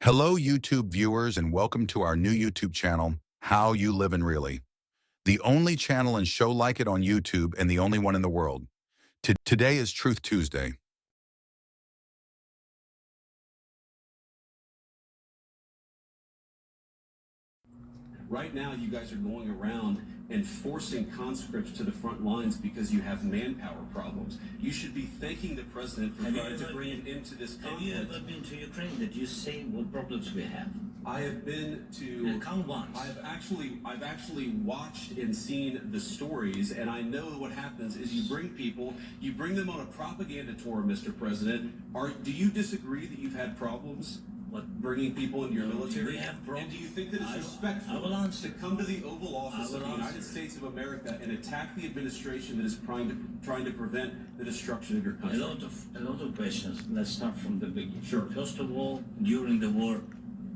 Hello, YouTube viewers, and welcome to our new YouTube channel, How You Live and Really, the only channel and show like it on YouTube and the only one in the world. Today is Truth Tuesday. Right now, you guys are going around and forcing conscripts to the front lines because you have manpower problems. You should be thanking the president for trying to bring it into this conflict. Have you ever been to Ukraine? Did you see what problems we have? I have been to. Come once. I've actually watched and seen the stories, and I know what happens is you bring people, you bring them on a propaganda tour, Mr. President. Do you disagree that you've had problems? Bringing people into your military? And do you think that it's respectful to come to the Oval Office of the United States of America and attack the administration that is trying to prevent the destruction of your country? A lot of questions. Let's start from the beginning. Sure. First of all, during the war,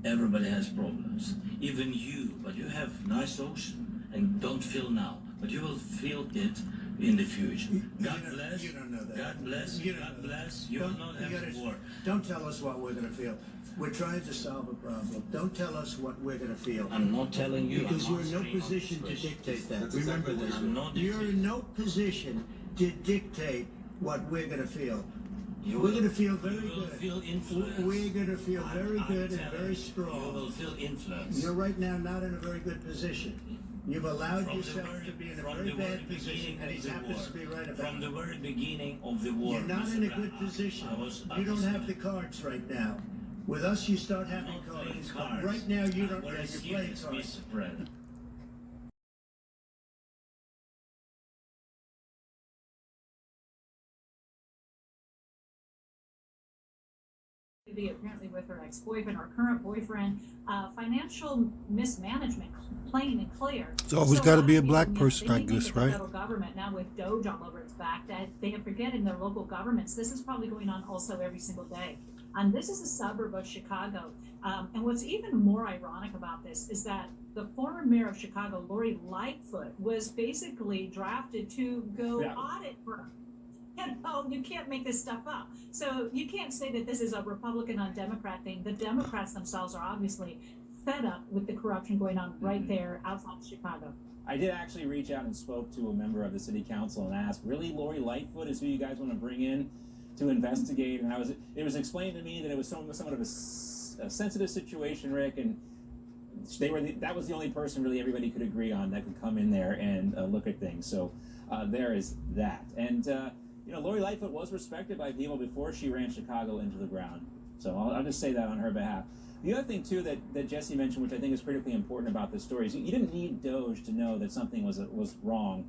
everybody has problems. Even you, but you have nice ocean and don't feel now, but you will feel it in the future. God bless. You don't know that. God bless. God bless. You will not have war. Don't tell us what we're going to feel. We're trying to solve a problem. Don't tell us what we're going to feel. I'm not telling you. Because you're in no position to dictate that. That's Remember exactly this. I'm not You're in no position to dictate what we're going to feel. We're going to feel very good. Feel influence. We're going to feel very good and very strong. You will feel influence. You're right now not in a very good position. You've allowed yourself to be in a very bad position, and he happens to be right about it. From the very beginning of the war. You're not in a good position. You don't have the cards right now. With us, you start having cards. Right now, you don't have your playing cards. Apparently with her ex-boyfriend or current boyfriend, financial mismanagement, plain and clear. It's always got to be a black person, I guess, right? The federal government now with Doge all over its back, that they are forgetting their local governments. This is probably going on also every single day. And this is a suburb of Chicago. And what's even more ironic about this is that the former mayor of Chicago, Lori Lightfoot, was basically drafted to go audit for. You can't make this stuff up. So you can't say that this is a Republican on Democrat thing. The Democrats themselves are obviously fed up with the corruption going on right there outside of Chicago. I did actually reach out and spoke to a member of the city council and asked, really, Lori Lightfoot is who you guys want to bring in to investigate? And it was explained to me that it was somewhat of a sensitive situation, Rick, and that was the only person really everybody could agree on that could come in there and look at things. So there is that. And you know, Lori Lightfoot was respected by people before she ran Chicago into the ground. So I'll just say that on her behalf. The other thing, too, that Jesse mentioned, which I think is critically important about this story, is you didn't need Doge to know that something was wrong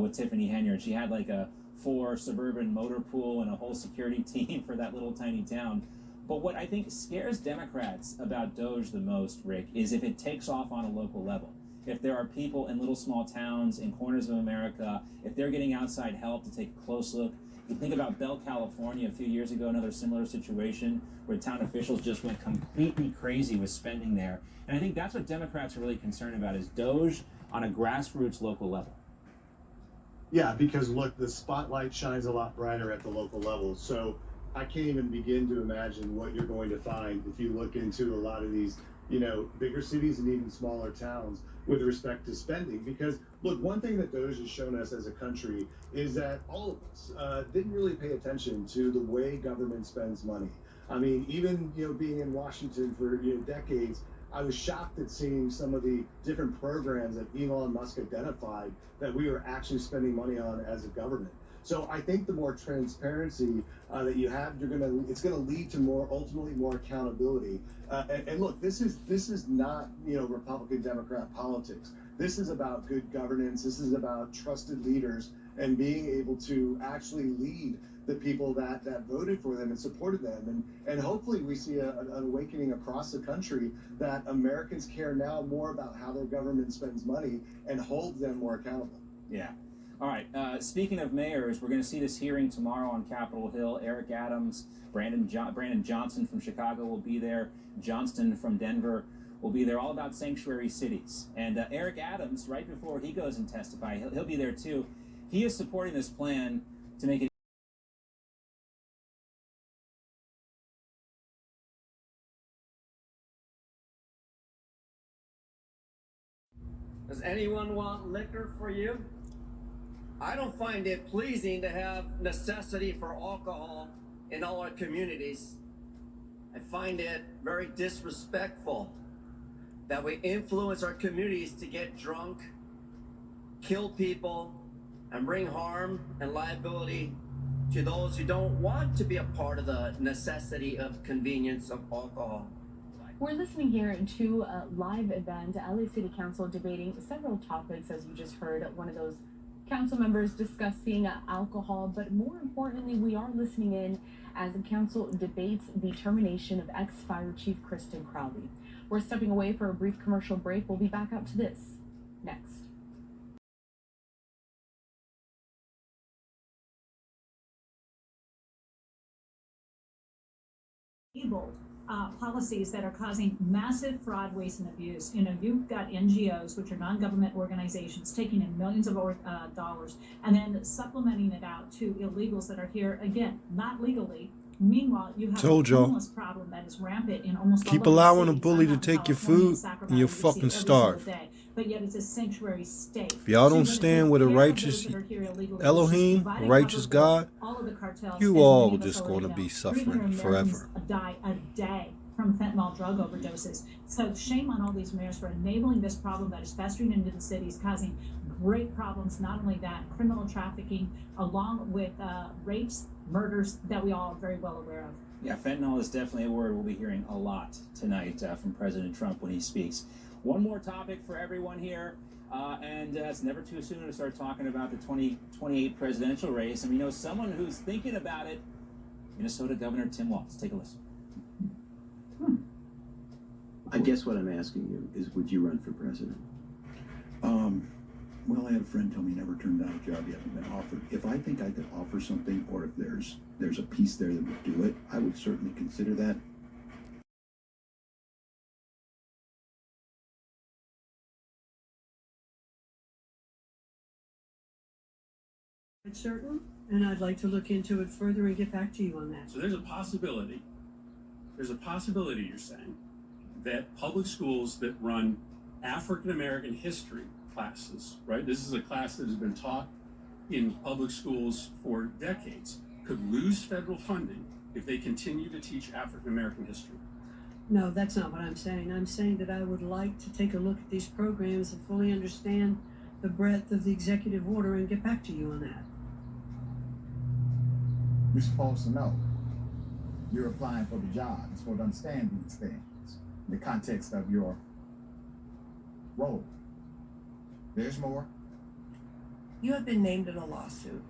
with Tiffany Henyard. She had like a 4 suburban motor pool and a whole security team for that little tiny town. But what I think scares Democrats about Doge the most, Rick, is if it takes off on a local level. If there are people in little small towns in corners of America, if they're getting outside help to take a close look. You think about Bell, California a few years ago, another similar situation where town officials just went completely crazy with spending there. And I think that's what Democrats are really concerned about, is Doge on a grassroots local level. Yeah, because look, the spotlight shines a lot brighter at the local level. So I can't even begin to imagine what you're going to find if you look into a lot of these, you know, bigger cities and even smaller towns with respect to spending. Because look, one thing that Doge has shown us as a country is that all of us didn't really pay attention to the way government spends money. I mean, even, you know, being in Washington for, you know, decades, I was shocked at seeing some of the different programs that Elon Musk identified that we were actually spending money on as a government. So I think the more transparency that you have, it's gonna lead to ultimately more accountability. And look, this is not, you know, Republican Democrat politics. This is about good governance. This is about trusted leaders and being able to actually lead the people that voted for them and supported them. And hopefully we see an awakening across the country that Americans care now more about how their government spends money and holds them more accountable. Yeah. All right. Speaking of mayors, we're going to see this hearing tomorrow on Capitol Hill. Eric Adams, Brandon Johnson from Chicago will be there. Johnston from Denver will be there, all about sanctuary cities. And Eric Adams, right before he goes and testify, he'll be there too. He is supporting this plan to make it Does anyone want liquor for you? I don't find it pleasing to have necessity for alcohol in all our communities. I find it very disrespectful that we influence our communities to get drunk, kill people, and bring harm and liability to those who don't want to be a part of the necessity of convenience of alcohol. We're listening here to a live event, LA City Council debating several topics, as you just heard, one of those council members discussing alcohol, but more importantly, we are listening in as the council debates the termination of ex-Fire Chief Kristen Crowley. We're stepping away for a brief commercial break. We'll be back up to this next. Policies that are causing massive fraud, waste, and abuse. You know, you've got NGOs, which are non-government organizations, taking in millions of dollars and then supplementing it out to illegals that are here, again, not legally. Meanwhile, you have a homeless problem that is rampant in almost all keep of the allowing a cities. bully I'm to out in take your California, food Sacramento, and you'll DC, fucking every starve. single day. But yet it's a sanctuary state. If y'all don't So stand with a righteous Elohim, a righteous God, all of the cartels, you as all many of us just already going to know, be 300 suffering Americans forever. die a day from fentanyl drug overdoses. So shame on all these mayors for enabling this problem that is festering into the cities, causing great problems. Not only that, criminal trafficking, along with rapes, murders that we all are very well aware of. Yeah, fentanyl is definitely a word we'll be hearing a lot tonight from President Trump when he speaks. One more topic for everyone here, and it's never too soon to start talking about the 2028 presidential race. And we know someone who's thinking about it, Minnesota Governor Tim Walz. Take a listen. I guess what I'm asking you is, would you run for president? Well, I had a friend tell me he never turned down a job he hasn't been offered. If I think I could offer something, or if there's a piece there that would do it, I would certainly consider that. It's certain, and I'd like to look into it further and get back to you on that. So there's a possibility, you're saying, that public schools that run African American history classes, right? This is a class that has been taught in public schools for decades, could lose federal funding if they continue to teach African American history. No, that's not what I'm saying. I'm saying that I would like to take a look at these programs and fully understand the breadth of the executive order and get back to you on that. You're supposed to know. You're applying for the job. You're supposed to understand these things in the context of your role. There's more. You have been named in a lawsuit,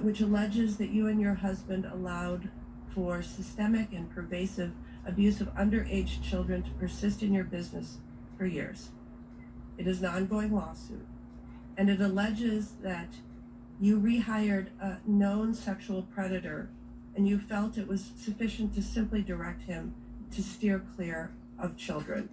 which alleges that you and your husband allowed for systemic and pervasive abuse of underage children to persist in your business for years. It is an ongoing lawsuit, and it alleges that you rehired a known sexual predator, and you felt it was sufficient to simply direct him to steer clear of children.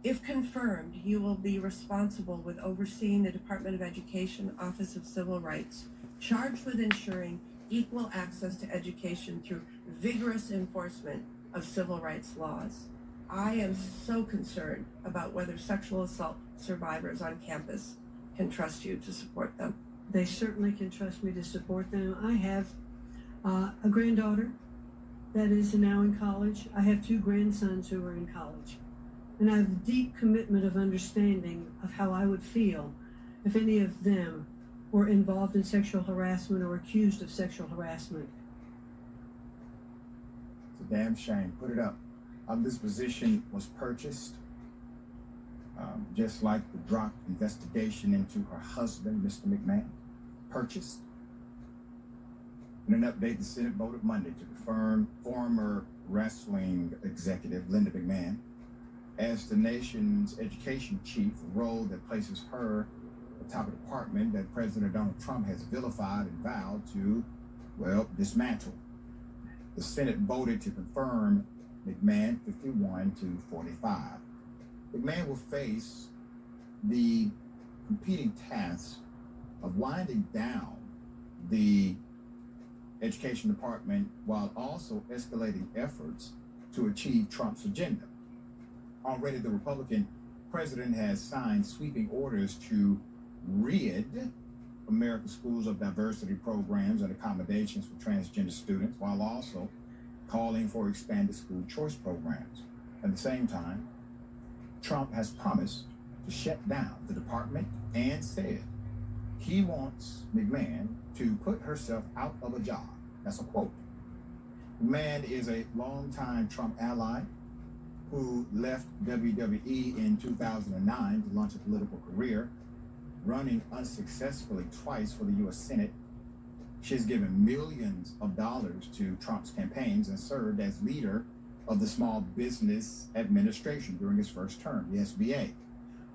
If confirmed, you will be responsible with overseeing the Department of Education Office of Civil Rights, charged with ensuring equal access to education through vigorous enforcement of civil rights laws. I am so concerned about whether sexual assault survivors on campus can trust you to support them. They certainly can trust me to support them. I have a granddaughter that is now in college. I have 2 grandsons who are in college. And I have a deep commitment of understanding of how I would feel if any of them were involved in sexual harassment or accused of sexual harassment. It's a damn shame. Put it up. This position was purchased, just like the drop investigation into her husband, Mr. McMahon, purchased. In an update, the Senate voted Monday to confirm former wrestling executive Linda McMahon as the nation's education chief, a role that places her at the top of the department that President Donald Trump has vilified and vowed to, well, dismantle. The Senate voted to confirm McMahon 51-45. McMahon will face the competing task of winding down the education department while also escalating efforts to achieve Trump's agenda. Already the Republican president has signed sweeping orders to rid American schools of diversity programs and accommodations for transgender students, while also calling for expanded school choice programs. At the same time, Trump has promised to shut down the department and said he wants McMahon to put herself out of a job. That's a quote. McMahon is a longtime Trump ally who left WWE in 2009 to launch a political career, running unsuccessfully twice for the U.S. Senate. She's given millions of dollars to Trump's campaigns and served as leader of the Small Business Administration during his first term, the SBA.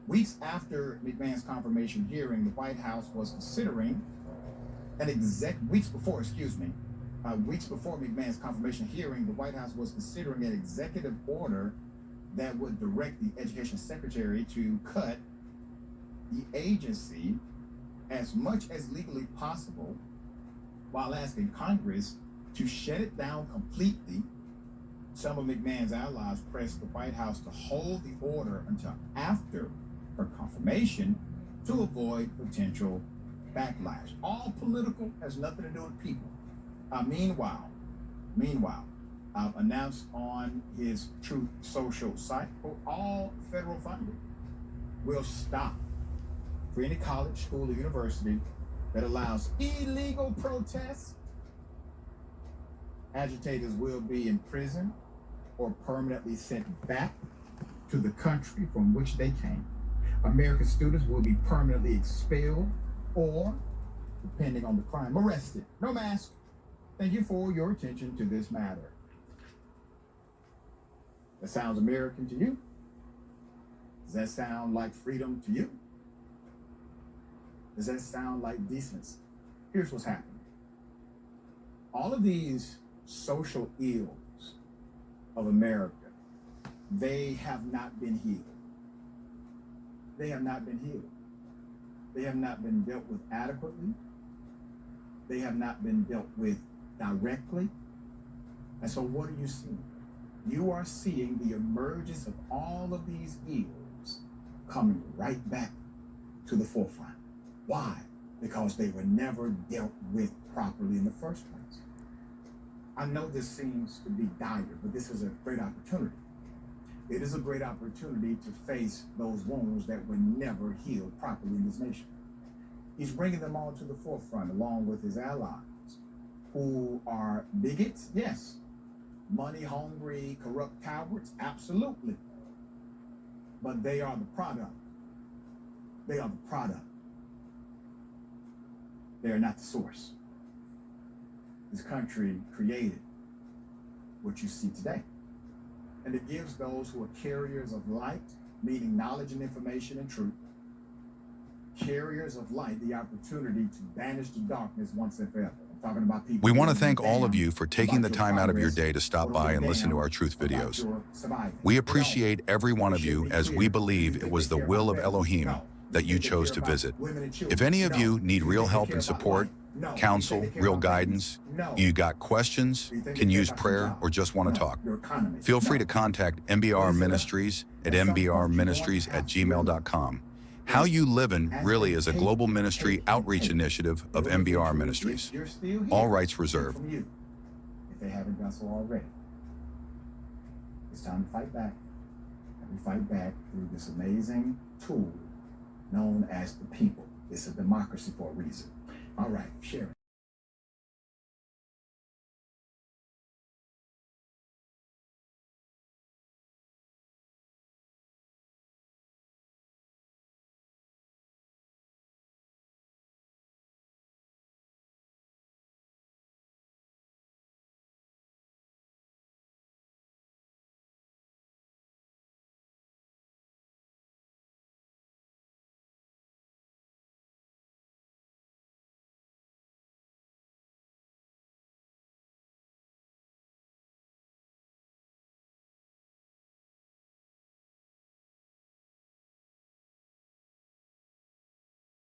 Weeks after McMahon's confirmation hearing, the White House was considering weeks before McMahon's confirmation hearing, the White House was considering an executive order that would direct the Education Secretary to cut the agency as much as legally possible, while asking Congress to shut it down completely. Some of McMahon's allies pressed the White House to hold the order until after her confirmation to avoid potential backlash. All political, has nothing to do with people. Meanwhile, announced on his Truth Social site, all federal funding will stop for any college, school, or university that allows illegal protests. Agitators will be imprisoned or permanently sent back to the country from which they came. American students will be permanently expelled or, depending on the crime, arrested. No mask. Thank you for your attention to this matter. That sounds American to you? Does that sound like freedom to you? Does that sound like decency? Here's what's happening. All of these social ills of America, they have not been healed. They have not been healed. They have not been dealt with adequately. They have not been dealt with directly. And so what are you seeing? You are seeing the emergence of all of these ills coming right back to the forefront. Why? Because they were never dealt with properly in the first place. I know this seems to be dire, but this is a great opportunity. It is a great opportunity to face those wounds that were never healed properly in this nation. He's bringing them all to the forefront along with his allies, who are bigots, yes. Money-hungry, corrupt cowards, absolutely. But they are the product. They are the product. They are not the source. This country created what you see today. And it gives those who are carriers of light, meaning knowledge and information and truth, carriers of light, the opportunity to banish the darkness once and forever. I'm talking about people. We want to thank all of you for taking the time out of your day to stop by and listen to our truth videos. We appreciate every one of you, as we believe it was the will of Elohim that you chose to visit. If any of you need real help and support, counsel, real guidance, you got questions, can use prayer, or just want to talk, feel free to contact mbrM Ministries at mbrMinistries@gmail.com. How You Livin' Really is a global ministry outreach initiative of mbrM Ministries. All rights reserved. If they haven't done so already, it's time to fight back. And we fight back through this amazing tool known as the people. It's a democracy for a reason. All right, share it.